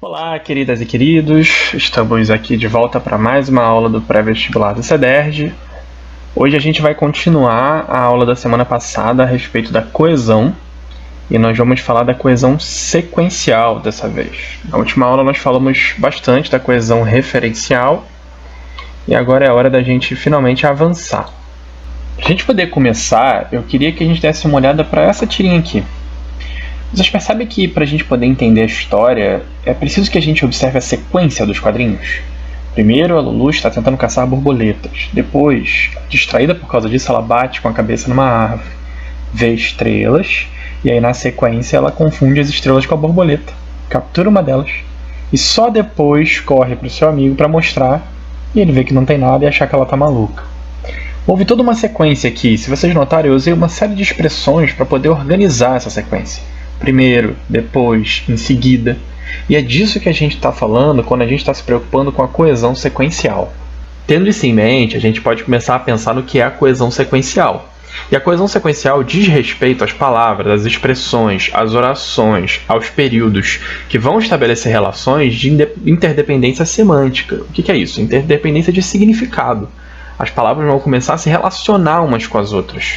Olá, queridas e queridos, estamos aqui de volta para mais uma aula do pré-vestibular do CEDERJ. Hoje a gente vai continuar a aula da semana passada a respeito da coesão e nós vamos falar da coesão sequencial dessa vez. Na última aula nós falamos bastante da coesão referencial e agora é hora da gente finalmente avançar. Para a gente poder começar, eu queria que a gente desse uma olhada para essa tirinha aqui. Vocês percebem que para a gente poder entender a história, é preciso que a gente observe a sequência dos quadrinhos? Primeiro, a Lulu está tentando caçar borboletas. Depois, distraída por causa disso, ela bate com a cabeça numa árvore. Vê estrelas, e aí na sequência ela confunde as estrelas com a borboleta. Captura uma delas, e só depois corre para o seu amigo para mostrar, e ele vê que não tem nada e achar que ela está maluca. Houve toda uma sequência aqui. Se vocês notarem, eu usei uma série de expressões para poder organizar essa sequência. Primeiro, depois, em seguida. E é disso que a gente está falando quando a gente está se preocupando com a coesão sequencial. Tendo isso em mente, a gente pode começar a pensar no que é a coesão sequencial. E a coesão sequencial diz respeito às palavras, às expressões, às orações, aos períodos, que vão estabelecer relações de interdependência semântica. O que é isso? Interdependência de significado. As palavras vão começar a se relacionar umas com as outras.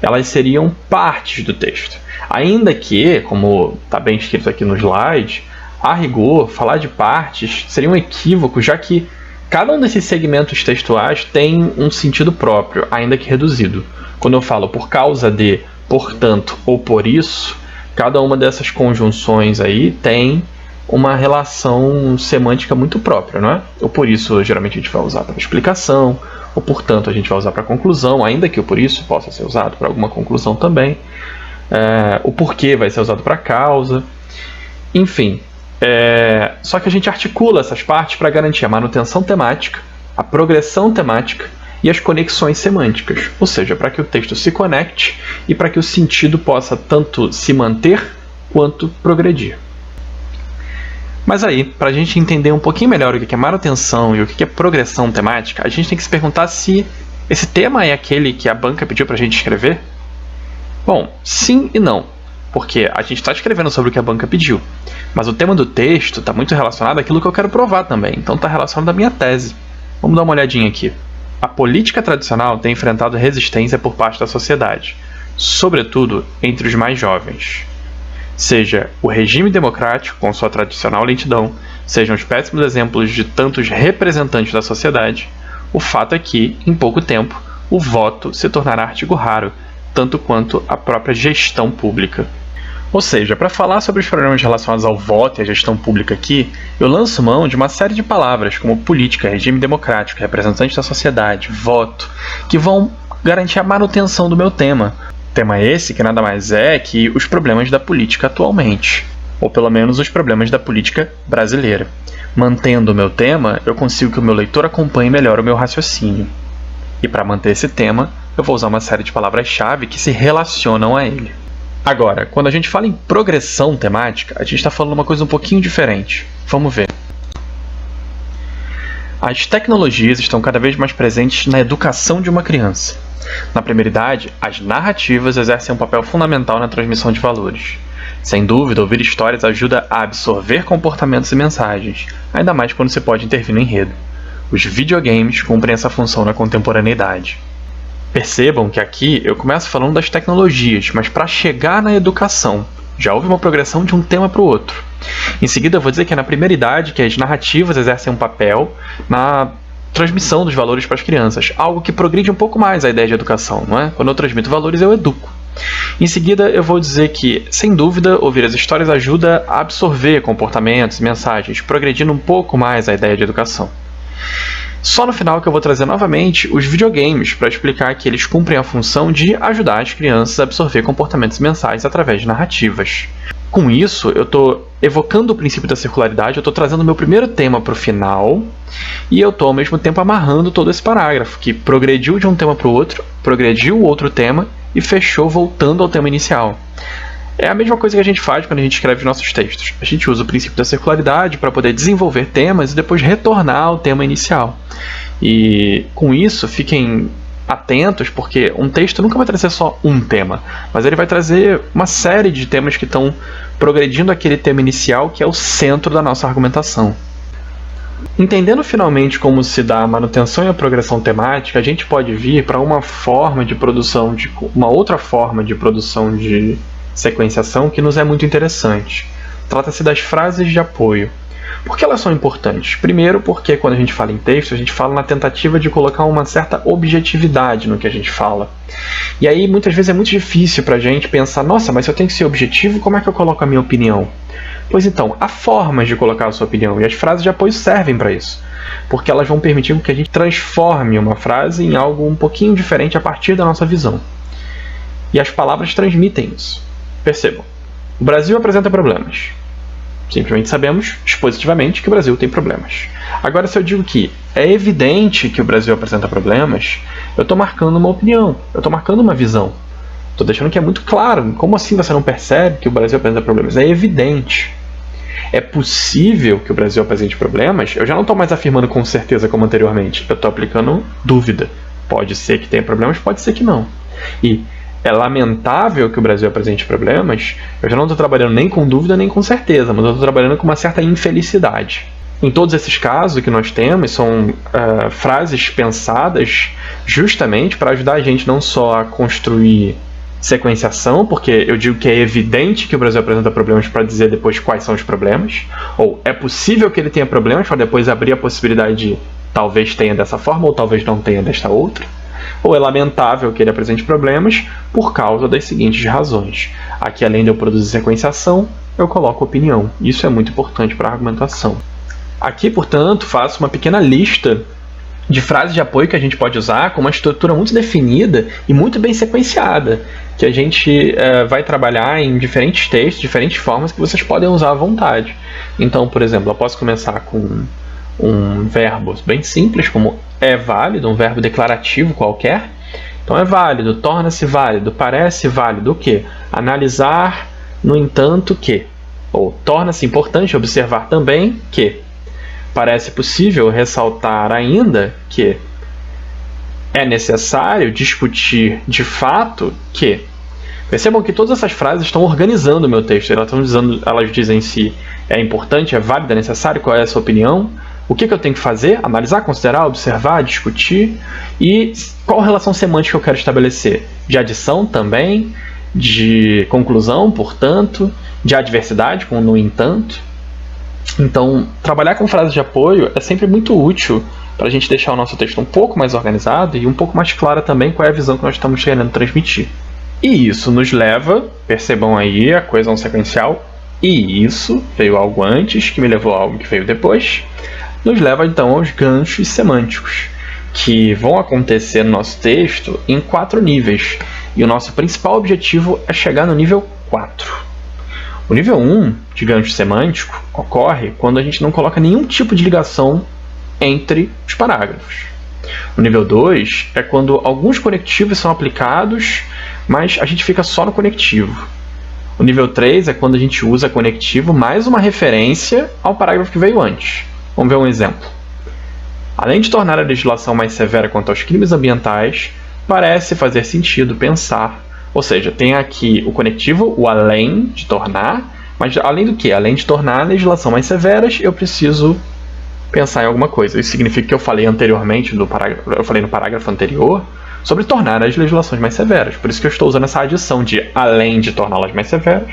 Elas seriam partes do texto. Ainda que, como está bem escrito aqui no slide, a rigor, falar de partes seria um equívoco, já que cada um desses segmentos textuais tem um sentido próprio, ainda que reduzido. Quando eu falo por causa de, portanto ou por isso, cada uma dessas conjunções aí tem uma relação semântica muito própria, não é? O por isso geralmente a gente vai usar para explicação, o portanto a gente vai usar para conclusão, ainda que o por isso possa ser usado para alguma conclusão também. O porquê vai ser usado para causa. Enfim, só que a gente articula essas partes para garantir a manutenção temática, a progressão temática e as conexões semânticas, ou seja, para que o texto se conecte e para que o sentido possa tanto se manter quanto progredir. Mas aí, para a gente entender um pouquinho melhor o que é manutenção e o que é progressão temática, a gente tem que se perguntar se esse tema é aquele que a banca pediu para a gente escrever? Bom, sim e não, porque a gente está escrevendo sobre o que a banca pediu, mas o tema do texto está muito relacionado àquilo que eu quero provar também, então está relacionado à minha tese. Vamos dar uma olhadinha aqui. A política tradicional tem enfrentado resistência por parte da sociedade, sobretudo entre os mais jovens. Seja o regime democrático, com sua tradicional lentidão, sejam os péssimos exemplos de tantos representantes da sociedade, o fato é que, em pouco tempo, o voto se tornará artigo raro, tanto quanto a própria gestão pública. Ou seja, para falar sobre os problemas relacionados ao voto e à gestão pública aqui, eu lanço mão de uma série de palavras como política, regime democrático, representante da sociedade, voto, que vão garantir a manutenção do meu tema. Tema esse que nada mais é que os problemas da política atualmente, ou pelo menos os problemas da política brasileira. Mantendo o meu tema, eu consigo que o meu leitor acompanhe melhor o meu raciocínio. E para manter esse tema, eu vou usar uma série de palavras-chave que se relacionam a ele. Agora, quando a gente fala em progressão temática, a gente está falando uma coisa um pouquinho diferente. Vamos ver. As tecnologias estão cada vez mais presentes na educação de uma criança. Na primeira idade, as narrativas exercem um papel fundamental na transmissão de valores. Sem dúvida, ouvir histórias ajuda a absorver comportamentos e mensagens, ainda mais quando se pode intervir no enredo. Os videogames cumprem essa função na contemporaneidade. Percebam que aqui eu começo falando das tecnologias, mas para chegar na educação, já houve uma progressão de um tema para o outro. Em seguida, eu vou dizer que é na primeira idade que as narrativas exercem um papel na transmissão dos valores para as crianças, algo que progride um pouco mais a ideia de educação, não é? Quando eu transmito valores, eu educo. Em seguida, eu vou dizer que, sem dúvida, ouvir as histórias ajuda a absorver comportamentos e mensagens, progredindo um pouco mais a ideia de educação. Só no final que eu vou trazer novamente os videogames para explicar que eles cumprem a função de ajudar as crianças a absorver comportamentos mensagens através de narrativas. Com isso, eu estou evocando o princípio da circularidade, eu estou trazendo o meu primeiro tema para o final e eu estou ao mesmo tempo amarrando todo esse parágrafo, que progrediu de um tema para o outro, progrediu o outro tema e fechou voltando ao tema inicial. É a mesma coisa que a gente faz quando a gente escreve nossos textos. A gente usa o princípio da circularidade para poder desenvolver temas e depois retornar ao tema inicial. E com isso, fiquem atentos, porque um texto nunca vai trazer só um tema, mas ele vai trazer uma série de temas que estão progredindo aquele tema inicial, que é o centro da nossa argumentação. Entendendo finalmente como se dá a manutenção e a progressão temática, a gente pode vir para uma outra forma de produção de sequenciação que nos é muito interessante. Trata-se das frases de apoio. Por que elas são importantes? Primeiro, porque quando a gente fala em texto, a gente fala na tentativa de colocar uma certa objetividade no que a gente fala. E aí, muitas vezes, é muito difícil para a gente pensar, nossa, mas se eu tenho que ser objetivo, como é que eu coloco a minha opinião? Pois então, há formas de colocar a sua opinião, e as frases de apoio servem para isso, porque elas vão permitir que a gente transforme uma frase em algo um pouquinho diferente a partir da nossa visão. E as palavras transmitem isso. Percebam, o Brasil apresenta problemas. Simplesmente sabemos, expositivamente, que o Brasil tem problemas. Agora, se eu digo que é evidente que o Brasil apresenta problemas, eu estou marcando uma opinião, eu estou marcando uma visão. Estou deixando que é muito claro. Como assim você não percebe que o Brasil apresenta problemas? É evidente. É possível que o Brasil apresente problemas? Eu já não estou mais afirmando com certeza como anteriormente. Eu estou aplicando dúvida. Pode ser que tenha problemas, pode ser que não. E é lamentável que o Brasil apresente problemas, eu já não estou trabalhando nem com dúvida nem com certeza, mas eu estou trabalhando com uma certa infelicidade. Em todos esses casos que nós temos, são frases pensadas justamente para ajudar a gente não só a construir sequenciação, porque eu digo que é evidente que o Brasil apresenta problemas para dizer depois quais são os problemas, ou é possível que ele tenha problemas para depois abrir a possibilidade de talvez tenha dessa forma ou talvez não tenha desta outra. Ou é lamentável que ele apresente problemas por causa das seguintes razões. Aqui, além de eu produzir sequenciação, eu coloco opinião. Isso é muito importante para a argumentação. Aqui, portanto, faço uma pequena lista de frases de apoio que a gente pode usar com uma estrutura muito definida e muito bem sequenciada, que a gente vai trabalhar em diferentes textos, diferentes formas que vocês podem usar à vontade. Então, por exemplo, eu posso começar com um verbo bem simples, como é válido, um verbo declarativo qualquer. Então é válido, torna-se válido, parece válido o quê? Analisar, no entanto, que. Ou torna-se importante observar também que. Parece possível ressaltar ainda que. É necessário discutir de fato que. Percebam que todas essas frases estão organizando o meu texto. Elas dizem se é importante, é válido, é necessário, qual é a sua opinião. O que eu tenho que fazer? Analisar, considerar, observar, discutir. E qual relação semântica eu quero estabelecer? De adição também, de conclusão, portanto, de adversidade, com no entanto. Então, trabalhar com frases de apoio é sempre muito útil para a gente deixar o nosso texto um pouco mais organizado e um pouco mais clara também qual é a visão que nós estamos querendo transmitir. E isso nos leva, percebam aí a coesão sequencial, e isso veio algo antes, que me levou a algo que veio depois, nos leva então aos ganchos semânticos, que vão acontecer no nosso texto em 4 níveis, e o nosso principal objetivo é chegar no nível 4. O nível 1 de gancho semântico ocorre quando a gente não coloca nenhum tipo de ligação entre os parágrafos. O nível 2 é quando alguns conectivos são aplicados, mas a gente fica só no conectivo. O nível 3 é quando a gente usa conectivo mais uma referência ao parágrafo que veio antes. Vamos ver um exemplo. Além de tornar a legislação mais severa quanto aos crimes ambientais, parece fazer sentido pensar, ou seja, tem aqui o conectivo, o além de tornar, mas além do que? Além de tornar a legislação mais severas, eu preciso pensar em alguma coisa. Isso significa que eu falei anteriormente, no parágrafo anterior, sobre tornar as legislações mais severas. Por isso que eu estou usando essa adição de além de torná-las mais severas,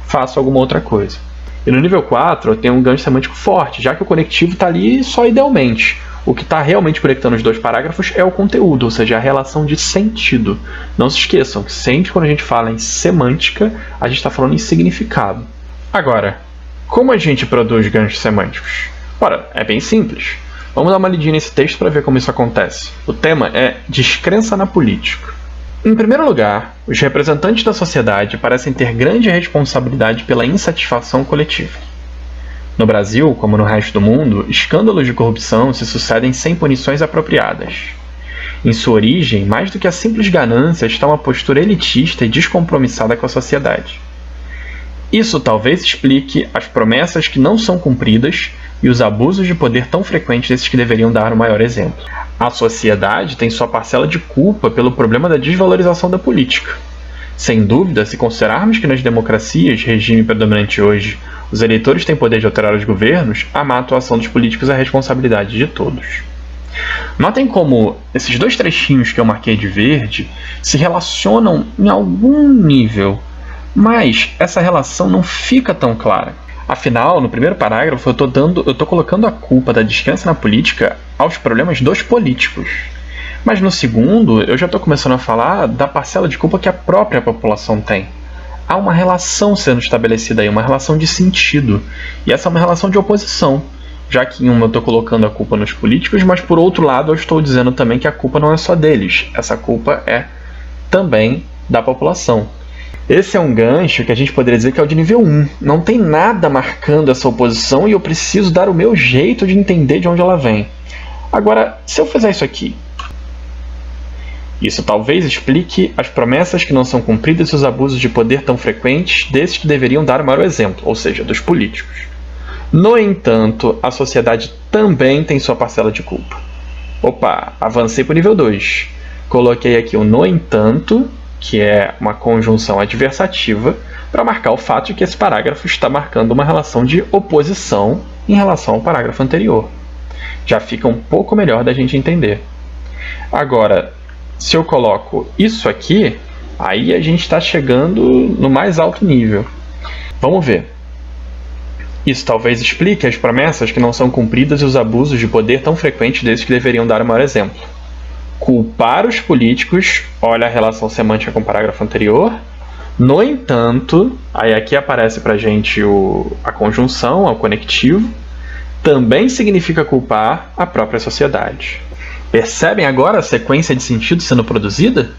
faço alguma outra coisa. E no nível 4 eu tenho um gancho semântico forte, já que o conectivo está ali só idealmente. O que está realmente conectando os 2 parágrafos é o conteúdo, ou seja, a relação de sentido. Não se esqueçam que sempre quando a gente fala em semântica, a gente está falando em significado. Agora, como a gente produz ganchos semânticos? Ora, é bem simples. Vamos dar uma lidinha nesse texto para ver como isso acontece. O tema é descrença na política. Em primeiro lugar, os representantes da sociedade parecem ter grande responsabilidade pela insatisfação coletiva. No Brasil, como no resto do mundo, escândalos de corrupção se sucedem sem punições apropriadas. Em sua origem, mais do que a simples ganância, está uma postura elitista e descompromissada com a sociedade. Isso talvez explique as promessas que não são cumpridas e os abusos de poder tão frequentes desses que deveriam dar o maior exemplo. A sociedade tem sua parcela de culpa pelo problema da desvalorização da política. Sem dúvida, se considerarmos que nas democracias, regime predominante hoje, os eleitores têm poder de alterar os governos, a má atuação dos políticos é a responsabilidade de todos. Notem como esses dois trechinhos que eu marquei de verde se relacionam em algum nível, mas essa relação não fica tão clara. Afinal, no primeiro parágrafo eu estou colocando a culpa da descrença na política aos problemas dos políticos. Mas no segundo, eu já estou começando a falar da parcela de culpa que a própria população tem. Há uma relação sendo estabelecida aí, uma relação de sentido. E essa é uma relação de oposição, já que em uma eu estou colocando a culpa nos políticos, mas por outro lado eu estou dizendo também que a culpa não é só deles. Essa culpa é também da população. Esse é um gancho que a gente poderia dizer que é o de nível 1. Não tem nada marcando essa oposição e eu preciso dar o meu jeito de entender de onde ela vem. Agora, se eu fizer isso aqui, isso talvez explique as promessas que não são cumpridas e os abusos de poder tão frequentes desses que deveriam dar o maior exemplo, ou seja, dos políticos. No entanto, a sociedade também tem sua parcela de culpa. Opa, avancei para o nível 2. Coloquei aqui o no entanto, que é uma conjunção adversativa, para marcar o fato de que esse parágrafo está marcando uma relação de oposição em relação ao parágrafo anterior. Já fica um pouco melhor da gente entender. Agora, se eu coloco isso aqui, aí a gente está chegando no mais alto nível. Vamos ver. Isso talvez explique as promessas que não são cumpridas e os abusos de poder tão frequentes desses que deveriam dar o maior exemplo. Culpar os políticos, olha a relação semântica com o parágrafo anterior. No entanto, aí aqui aparece para a gente a conjunção, o conectivo, também significa culpar a própria sociedade. Percebem agora a sequência de sentido sendo produzida?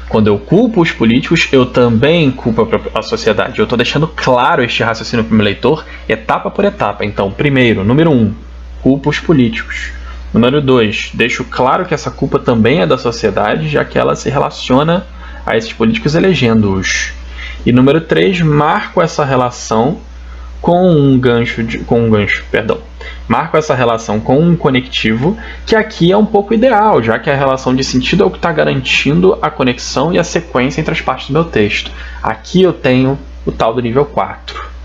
Quando eu culpo os políticos, eu também culpo a sociedade. Eu estou deixando claro este raciocínio para o meu leitor, etapa por etapa. Então, primeiro, número 1, culpo os políticos. Número 2, deixo claro que essa culpa também é da sociedade, já que ela se relaciona a esses políticos elegendo-os. E número 3, marco essa relação Marco essa relação com um conectivo, que aqui é um pouco ideal, já que a relação de sentido é o que está garantindo a conexão e a sequência entre as partes do meu texto. Aqui eu tenho o tal do nível 4.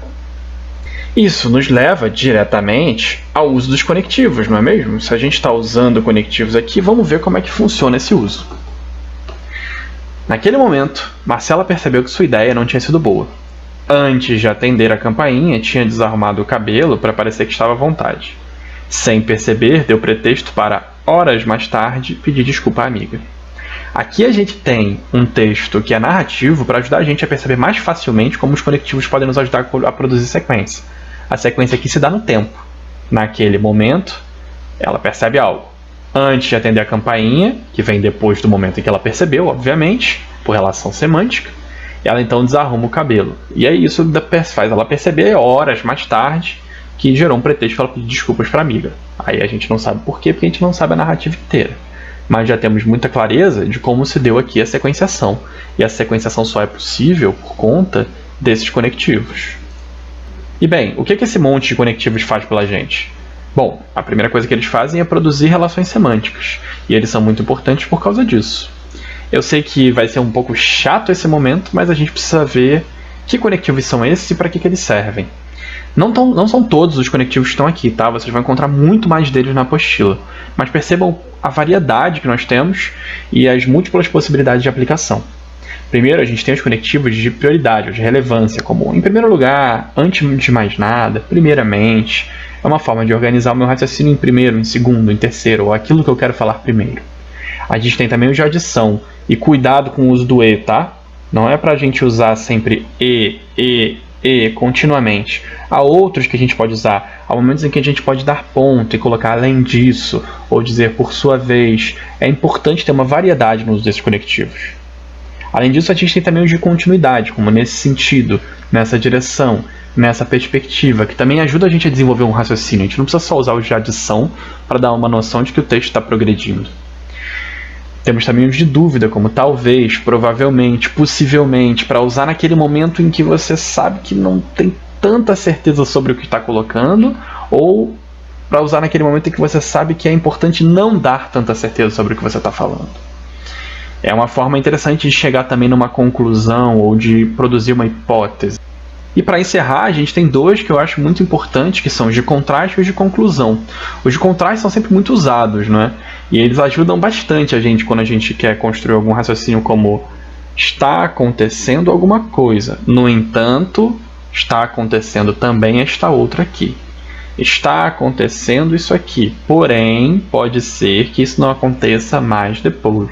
Isso nos leva diretamente ao uso dos conectivos, não é mesmo? Se a gente está usando conectivos aqui, vamos ver como é que funciona esse uso. Naquele momento, Marcela percebeu que sua ideia não tinha sido boa. Antes de atender a campainha, tinha desarrumado o cabelo para parecer que estava à vontade. Sem perceber, deu pretexto para, horas mais tarde, pedir desculpa à amiga. Aqui a gente tem um texto que é narrativo para ajudar a gente a perceber mais facilmente como os conectivos podem nos ajudar a produzir sequência. A sequência aqui se dá no tempo. Naquele momento, ela percebe algo. Antes de atender a campainha, que vem depois do momento em que ela percebeu, obviamente, por relação semântica, ela então desarruma o cabelo. E aí isso faz ela perceber horas mais tarde que gerou um pretexto para ela pedir desculpas para a amiga. Aí a gente não sabe por quê, porque a gente não sabe a narrativa inteira. Mas já temos muita clareza de como se deu aqui a sequenciação. E a sequenciação só é possível por conta desses conectivos. E bem, o que esse monte de conectivos faz pela gente? Bom, a primeira coisa que eles fazem é produzir relações semânticas. E eles são muito importantes por causa disso. Eu sei que vai ser um pouco chato esse momento, mas a gente precisa ver que conectivos são esses e para que eles servem. Não são todos os conectivos que estão aqui, tá? Vocês vão encontrar muito mais deles na apostila. Mas percebam a variedade que nós temos e as múltiplas possibilidades de aplicação. Primeiro, a gente tem os conectivos de prioridade, ou de relevância, como em primeiro lugar, antes de mais nada, primeiramente. É uma forma de organizar o meu raciocínio em primeiro, em segundo, em terceiro, ou aquilo que eu quero falar primeiro. A gente tem também o de adição. E cuidado com o uso do e, tá? Não é pra gente usar sempre e continuamente. Há outros que a gente pode usar. Há momentos em que a gente pode dar ponto e colocar além disso, ou dizer por sua vez. É importante ter uma variedade no uso desses conectivos. Além disso, a gente tem também os de continuidade, como nesse sentido, nessa direção, nessa perspectiva, que também ajuda a gente a desenvolver um raciocínio. A gente não precisa só usar os de adição para dar uma noção de que o texto está progredindo. Temos também os de dúvida, como talvez, provavelmente, possivelmente, para usar naquele momento em que você sabe que não tem tanta certeza sobre o que está colocando, ou para usar naquele momento em que você sabe que é importante não dar tanta certeza sobre o que você está falando. É uma forma interessante de chegar também numa conclusão ou de produzir uma hipótese. E para encerrar, a gente tem dois que eu acho muito importantes, que são os de contraste e os de conclusão. Os de contraste são sempre muito usados, né? E eles ajudam bastante a gente quando a gente quer construir algum raciocínio como está acontecendo alguma coisa. No entanto, está acontecendo também esta outra aqui. Está acontecendo isso aqui, porém, pode ser que isso não aconteça mais depois.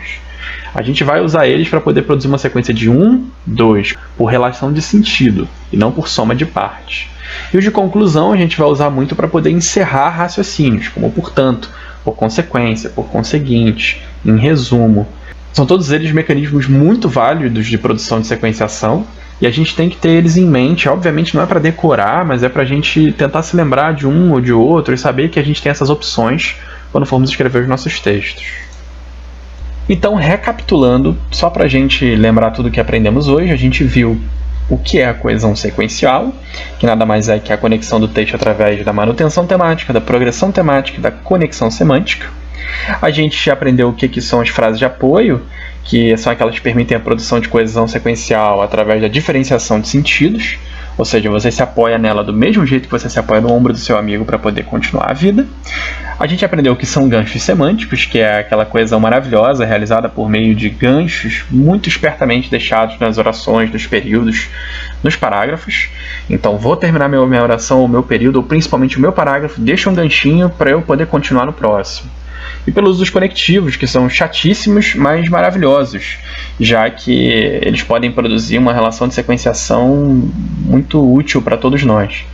A gente vai usar eles para poder produzir uma sequência de 1, 2, por relação de sentido, e não por soma de partes. E os de conclusão a gente vai usar muito para poder encerrar raciocínios, como portanto, por consequência, por conseguinte, em resumo. São todos eles mecanismos muito válidos de produção de sequenciação, e a gente tem que ter eles em mente. Obviamente não é para decorar, mas é para a gente tentar se lembrar de um ou de outro e saber que a gente tem essas opções quando formos escrever os nossos textos. Então, recapitulando, só para a gente lembrar tudo que aprendemos hoje, a gente viu o que é a coesão sequencial, que nada mais é que a conexão do texto através da manutenção temática, da progressão temática e da conexão semântica. A gente aprendeu o que são as frases de apoio, que são aquelas que permitem a produção de coesão sequencial através da diferenciação de sentidos, ou seja, você se apoia nela do mesmo jeito que você se apoia no ombro do seu amigo para poder continuar a vida. A gente aprendeu o que são ganchos semânticos, que é aquela coesão maravilhosa realizada por meio de ganchos muito espertamente deixados nas orações, nos períodos, nos parágrafos. Então, vou terminar minha oração, o meu período, ou principalmente o meu parágrafo, deixa um ganchinho para eu poder continuar no próximo. E pelo uso dos conectivos, que são chatíssimos, mas maravilhosos, já que eles podem produzir uma relação de sequenciação muito útil para todos nós.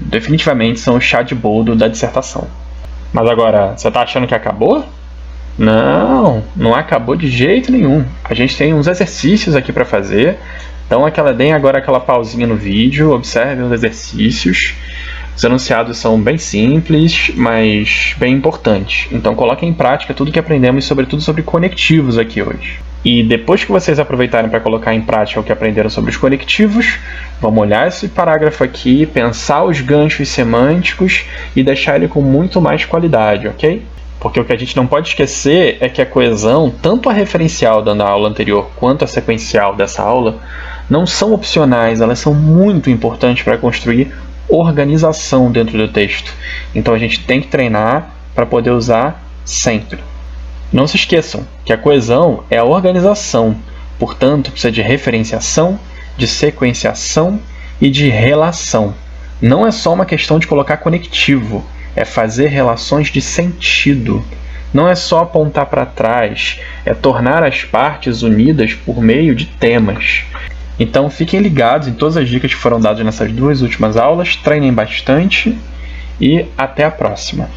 Definitivamente são o chá de boldo da dissertação. Mas agora, você está achando que acabou? Não, não acabou de jeito nenhum. A gente tem uns exercícios aqui para fazer. Então, deem agora aquela pausinha no vídeo, observem os exercícios. Os enunciados são bem simples, mas bem importantes. Então coloquem em prática tudo que aprendemos, sobretudo sobre conectivos aqui hoje. E depois que vocês aproveitarem para colocar em prática o que aprenderam sobre os conectivos, vamos olhar esse parágrafo aqui, pensar os ganchos semânticos e deixar ele com muito mais qualidade, ok? Porque o que a gente não pode esquecer é que a coesão, tanto a referencial da aula anterior quanto a sequencial dessa aula, não são opcionais, elas são muito importantes para construir organização dentro do texto. Então a gente tem que treinar para poder usar sempre. Não se esqueçam que a coesão é a organização, portanto precisa de referenciação, de sequenciação e de relação. Não é só uma questão de colocar conectivo, é fazer relações de sentido. Não é só apontar para trás, é tornar as partes unidas por meio de temas. Então fiquem ligados em todas as dicas que foram dadas nessas duas últimas aulas, treinem bastante e até a próxima!